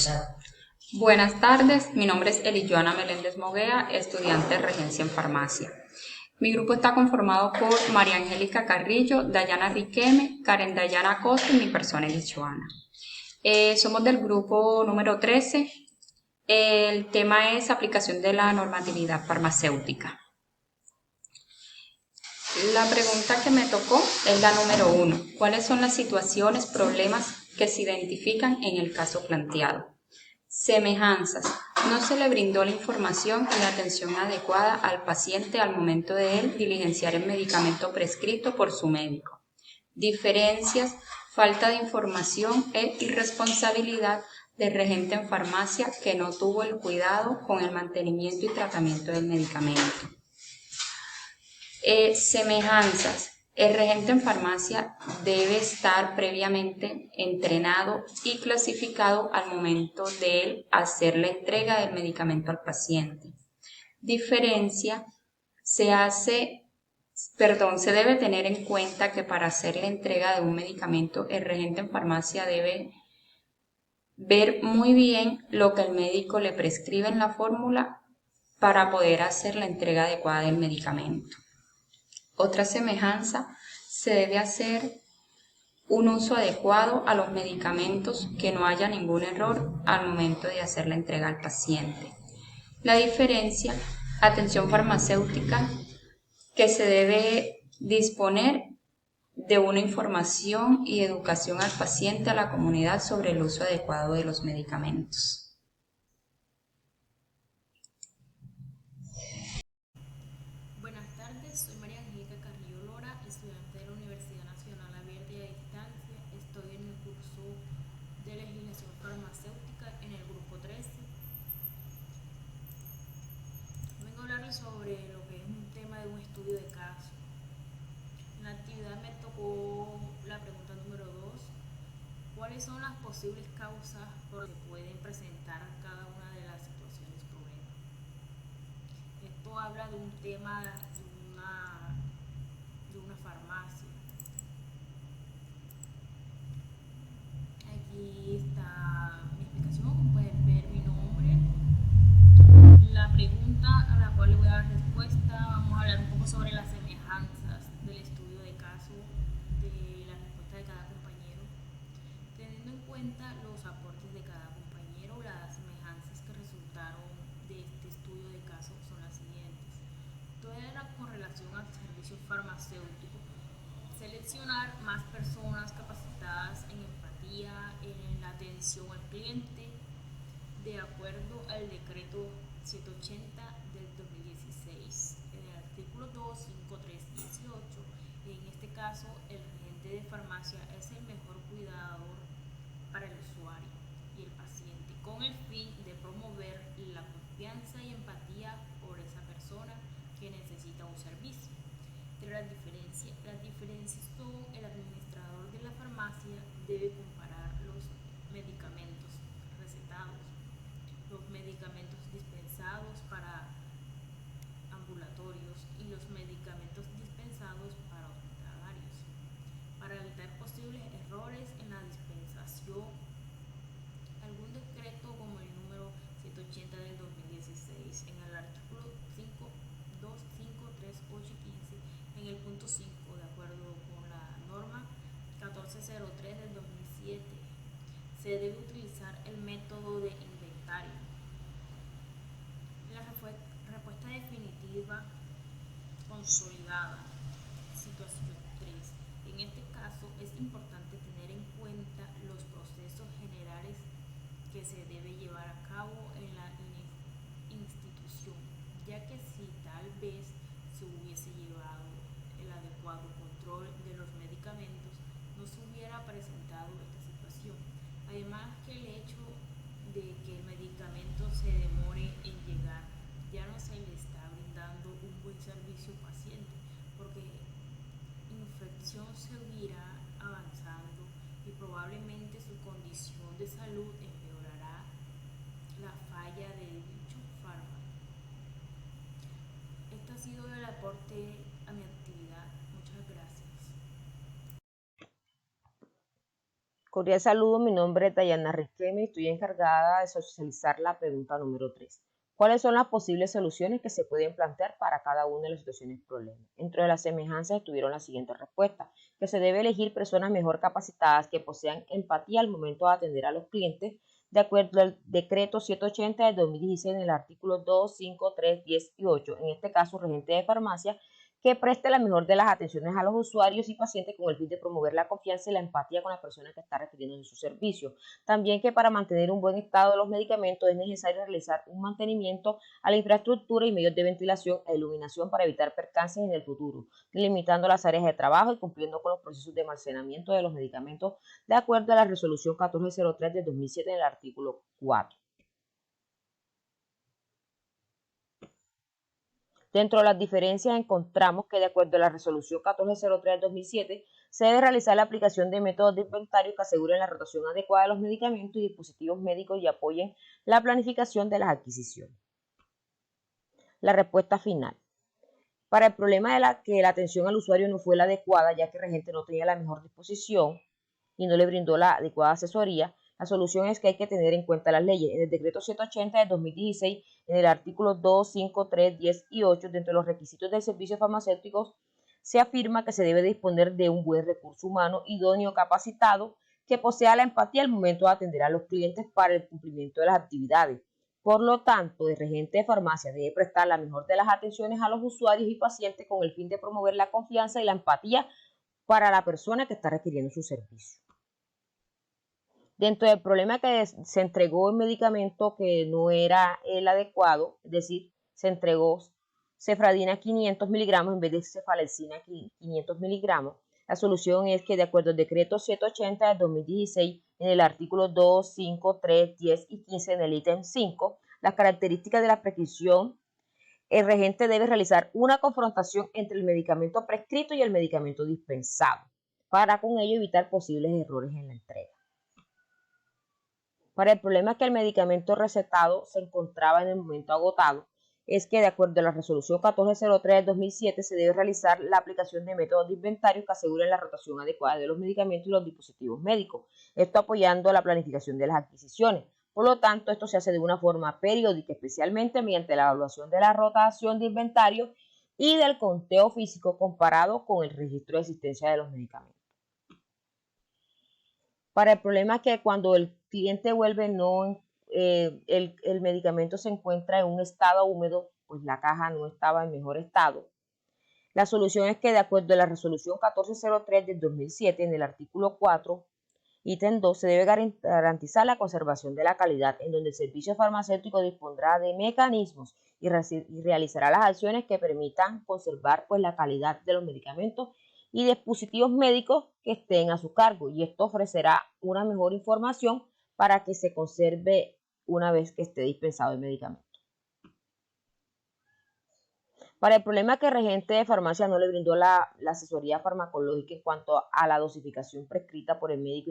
empezar. Buenas tardes, mi nombre es Elijoana Meléndez Moguea, estudiante de Regencia en Farmacia. Mi grupo está conformado por María Angélica Carrillo, Dayana Riqueme, Karen Dayana Costa y mi persona Elijoana. Somos del grupo número 13. El tema es aplicación de la normatividad farmacéutica. La pregunta que me tocó es la número 1. ¿Cuáles son las situaciones, problemas que se identifican en el caso planteado? Semejanzas. No se le brindó la información y la atención adecuada al paciente al momento de él diligenciar el medicamento prescrito por su médico. Diferencias. Falta de información e irresponsabilidad del regente en farmacia que no tuvo el cuidado con el mantenimiento y tratamiento del medicamento. Semejanzas. El regente en farmacia debe estar previamente entrenado y clasificado al momento de él hacer la entrega del medicamento al paciente. Diferencia. Se debe tener en cuenta que para hacer la entrega de un medicamento, el regente en farmacia debe ver muy bien lo que el médico le prescribe en la fórmula para poder hacer la entrega adecuada del medicamento. Otra semejanza, se debe hacer un uso adecuado a los medicamentos, que no haya ningún error al momento de hacer la entrega al paciente. La diferencia, atención farmacéutica, que se debe disponer de una información y educación al paciente, a la comunidad sobre el uso adecuado de los medicamentos. Buenas tardes, soy María Angélica Carrillo Lora, estudiante de la Universidad Nacional Abierta y a Distancia. Estoy en el curso de legislación farmacéutica en el grupo 13. Vengo a hablarles sobre lo que es un tema de un estudio de caso. En la actividad me tocó la pregunta número 2. ¿Cuáles son las posibles causas por las que pueden presentar cada una de las situaciones problemas? Esto habla de un tema de una farmacia. Aquí está mi explicación, como pueden ver mi nombre. La pregunta a la cual le voy a dar respuesta, vamos a hablar un poco sobre las semejanzas del estudio de caso, de la respuesta de cada compañero. Teniendo en cuenta los aportes de cada compañero, las semejanzas que resultaron de este estudio de caso son las siguientes. Toda era con relación al servicio farmacéutico. Seleccionar más personas capacitadas en empatía, en la atención al cliente, de acuerdo al decreto 780 del 2016. En el artículo 2, 5, 3, 18, en este caso el regente de farmacia es el mejor cuidador para el usuario y el paciente, con el fin de promover la confianza y empatía por esa persona que necesita un servicio. Pero las diferencias son: el administrador de la farmacia debe comparar los medicamentos recetados, los medicamentos dispensados para ambulatorios y los medicamentos dispensados para hospitalarios, para evitar posibles errores en la dispensación. Algún decreto como el número 180 del 2016, en el artículo 5, 2, 5, 3, 8 y 15, en el punto 5, de acuerdo con la norma 1403 del 2007, se debe utilizar el método de inventario. La respuesta definitiva consolidada, situación 3. En este caso es importante tener en cuenta los procesos generales que se debe llevar a cabo en la institución, ya que si tal vez se hubiese llevado el adecuado control de los medicamentos, no se hubiera presentado esta situación. Además, que el hecho de que el medicamento se demore en llegar, ya no se le está brindando un buen servicio al paciente, porque infección seguirá avanzando y probablemente su condición de salud empeorará la falla de dicho fármaco. Este ha sido el aporte a mi actividad. Muchas gracias. Cordial saludo, mi nombre es Dayana Riquelme y estoy encargada de socializar la pregunta número 3. ¿Cuáles son las posibles soluciones que se pueden plantear para cada una de las situaciones problemas? Entre las semejanzas estuvieron las siguientes respuestas, que se debe elegir personas mejor capacitadas que posean empatía al momento de atender a los clientes, de acuerdo al decreto 780 de 2016 en el artículo 2, 5, 3, 10 y 8, en este caso regente de farmacia, que preste la mejor de las atenciones a los usuarios y pacientes con el fin de promover la confianza y la empatía con la persona que está requiriendo de su servicio. También que para mantener un buen estado de los medicamentos es necesario realizar un mantenimiento a la infraestructura y medios de ventilación e iluminación para evitar percances en el futuro, limitando las áreas de trabajo y cumpliendo con los procesos de almacenamiento de los medicamentos de acuerdo a la resolución 1403 de 2007 en el artículo 4. Dentro de las diferencias encontramos que de acuerdo a la resolución 1403 del 2007 se debe realizar la aplicación de métodos de inventario que aseguren la rotación adecuada de los medicamentos y dispositivos médicos y apoyen la planificación de las adquisiciones. La respuesta final. Para el problema de que la atención al usuario no fue la adecuada, ya que el regente no tenía la mejor disposición y no le brindó la adecuada asesoría, la solución es que hay que tener en cuenta las leyes. En el decreto 180 de 2016, en el artículo 2, 5, 3, 10 y 8, dentro de los requisitos del servicio farmacéutico, se afirma que se debe disponer de un buen recurso humano idóneo capacitado que posea la empatía al momento de atender a los clientes para el cumplimiento de las actividades. Por lo tanto, el regente de farmacia debe prestar la mejor de las atenciones a los usuarios y pacientes con el fin de promover la confianza y la empatía para la persona que está requiriendo su servicio. Dentro del problema que se entregó el medicamento que no era el adecuado, es decir, se entregó cefradina 500 miligramos en vez de cefalexina 500 miligramos, la solución es que de acuerdo al decreto 780 de 2016, en el artículo 2, 5, 3, 10 y 15 en el ítem 5, las características de la prescripción, el regente debe realizar una confrontación entre el medicamento prescrito y el medicamento dispensado, para con ello evitar posibles errores en la entrega. Para el problema que el medicamento recetado se encontraba en el momento agotado, es que de acuerdo a la resolución 1403 de 2007 se debe realizar la aplicación de métodos de inventario que aseguren la rotación adecuada de los medicamentos y los dispositivos médicos, esto apoyando la planificación de las adquisiciones. Por lo tanto, esto se hace de una forma periódica, especialmente mediante la evaluación de la rotación de inventario y del conteo físico comparado con el registro de existencia de los medicamentos. Para el problema que cuando el cliente vuelve el medicamento se encuentra en un estado húmedo, pues la caja no estaba en mejor estado. La solución es que de acuerdo a la resolución 1403 del 2007, en el artículo 4, ítem 2, se debe garantizar la conservación de la calidad, en donde el servicio farmacéutico dispondrá de mecanismos y realizará las acciones que permitan conservar pues, la calidad de los medicamentos y dispositivos médicos que estén a su cargo, y esto ofrecerá una mejor información para que se conserve una vez que esté dispensado el medicamento. Para el problema que el regente de farmacia no le brindó la asesoría farmacológica en cuanto a la dosificación prescrita por el médico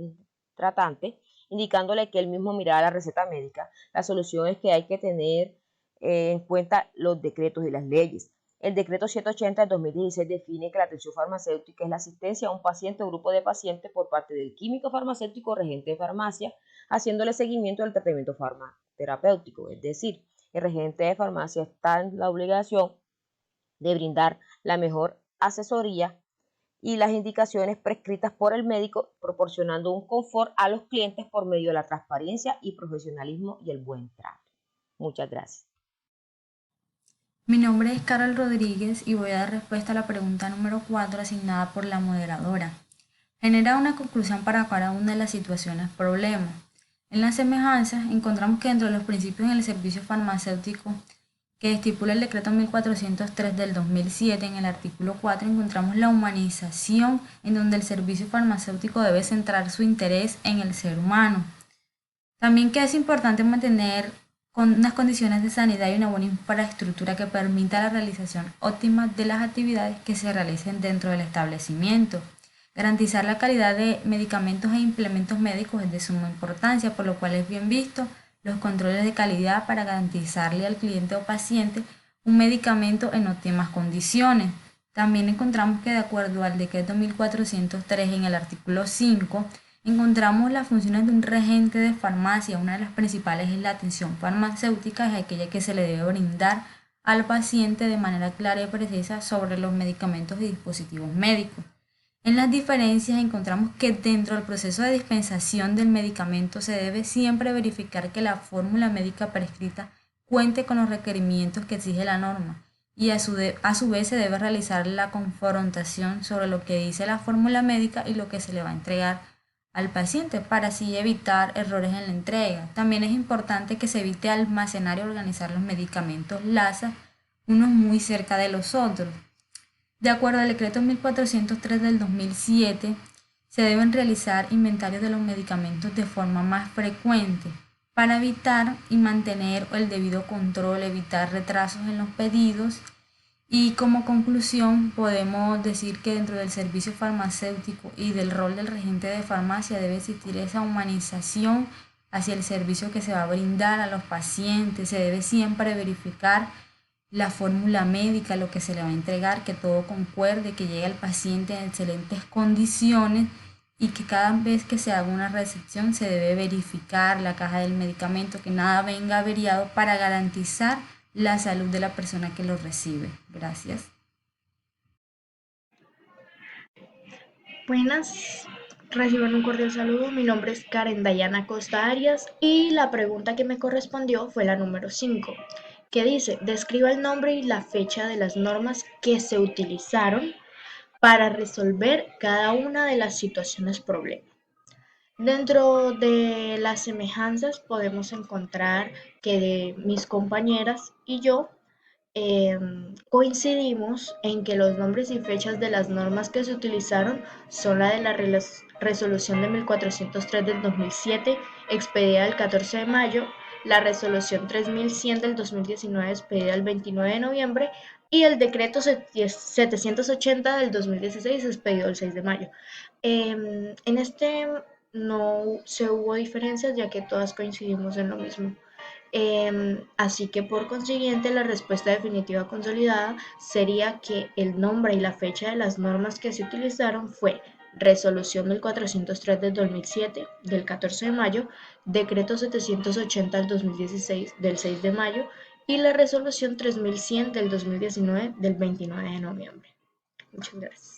tratante, indicándole que él mismo mirara la receta médica, la solución es que hay que tener en cuenta los decretos y las leyes. El decreto 780 de 2016 define que la atención farmacéutica es la asistencia a un paciente o grupo de pacientes por parte del químico farmacéutico o regente de farmacia, haciéndole seguimiento del tratamiento farmacoterapéutico. Es decir, el regente de farmacia está en la obligación de brindar la mejor asesoría y las indicaciones prescritas por el médico, proporcionando un confort a los clientes por medio de la transparencia y profesionalismo y el buen trato. Muchas gracias. Mi nombre es Carol Rodríguez y voy a dar respuesta a la pregunta número 4 asignada por la moderadora. Genera una conclusión para cada una de las situaciones problema. En las semejanzas encontramos que dentro de los principios en el servicio farmacéutico que estipula el decreto 1403 del 2007, en el artículo 4 encontramos la humanización, en donde el servicio farmacéutico debe centrar su interés en el ser humano. También que es importante mantener con unas condiciones de sanidad y una buena infraestructura que permita la realización óptima de las actividades que se realicen dentro del establecimiento. Garantizar la calidad de medicamentos e implementos médicos es de suma importancia, por lo cual es bien visto los controles de calidad para garantizarle al cliente o paciente un medicamento en óptimas condiciones. También encontramos que de acuerdo al decreto 1403 en el artículo 5, encontramos las funciones de un regente de farmacia. Una de las principales es la atención farmacéutica, es aquella que se le debe brindar al paciente de manera clara y precisa sobre los medicamentos y dispositivos médicos. En las diferencias encontramos que dentro del proceso de dispensación del medicamento se debe siempre verificar que la fórmula médica prescrita cuente con los requerimientos que exige la norma y a su vez se debe realizar la confrontación sobre lo que dice la fórmula médica y lo que se le va a entregar al paciente para así evitar errores en la entrega. También es importante que se evite almacenar y organizar los medicamentos LASA unos muy cerca de los otros. De acuerdo al decreto 1403 del 2007, se deben realizar inventarios de los medicamentos de forma más frecuente para evitar y mantener el debido control, evitar retrasos en los pedidos. Y como conclusión, podemos decir que dentro del servicio farmacéutico y del rol del regente de farmacia debe existir esa humanización hacia el servicio que se va a brindar a los pacientes. Se debe siempre verificar la fórmula médica, lo que se le va a entregar, que todo concuerde, que llegue al paciente en excelentes condiciones y que cada vez que se haga una recepción se debe verificar la caja del medicamento, que nada venga averiado para garantizar la salud de la persona que lo recibe. Gracias. Buenas, reciban un cordial saludo. Mi nombre es Karen Dayana Costa Arias y la pregunta que me correspondió fue la número 5, que dice, describa el nombre y la fecha de las normas que se utilizaron para resolver cada una de las situaciones problema. Dentro de las semejanzas podemos encontrar que mis compañeras y yo coincidimos en que los nombres y fechas de las normas que se utilizaron son la de la resolución de 1403 del 2007, expedida el 14 de mayo, la resolución 3100 del 2019, expedida el 29 de noviembre, y el decreto 780 del 2016, expedido el 6 de mayo. En este no se hubo diferencias, ya que todas coincidimos en lo mismo. Así que por consiguiente la respuesta definitiva consolidada sería que el nombre y la fecha de las normas que se utilizaron fue Resolución 1403 del 2007 del 14 de mayo, Decreto 780 del 2016 del 6 de mayo y la Resolución 3100 del 2019 del 29 de noviembre. Muchas gracias.